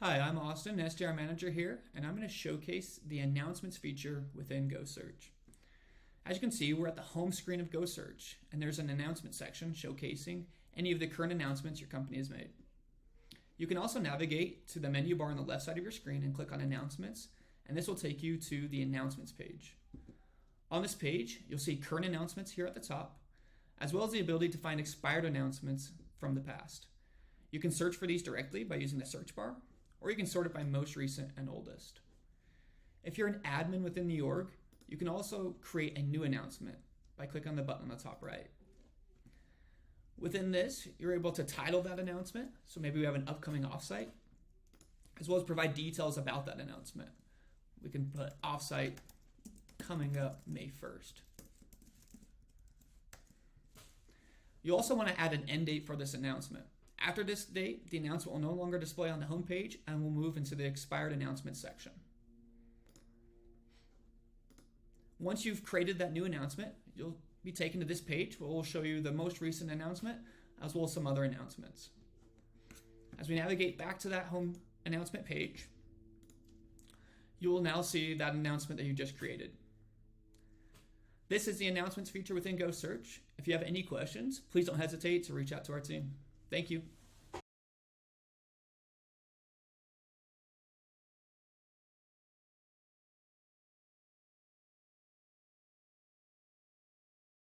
Hi, I'm Austin, SDR Manager here, and I'm going to showcase the Announcements feature within GoSearch. As you can see, we're at the home screen of GoSearch, and there's an announcement section showcasing any of the current announcements your company has made. You can also navigate to the menu bar on the left side of your screen and click on Announcements, and this will take you to the Announcements page. On this page, you'll see current announcements here at the top, as well as the ability to find expired announcements from the past. You can search for these directly by using the search bar, or you can sort it by most recent and oldest. If you're an admin within the org, you can also create a new announcement by clicking on the button on the top right. Within this, you're able to title that announcement, so maybe we have an upcoming offsite, as well as provide details about that announcement. We can put offsite coming up May 1st. You also want to add an end date for this announcement. After this date, the announcement will no longer display on the home page and will move into the expired announcements section. Once you've created that new announcement, you'll be taken to this page where we'll show you the most recent announcement as well as some other announcements. As we navigate back to that home announcement page, you will now see that announcement that you just created. This is the announcements feature within GoSearch. If you have any questions, please don't hesitate to reach out to our team. Thank you.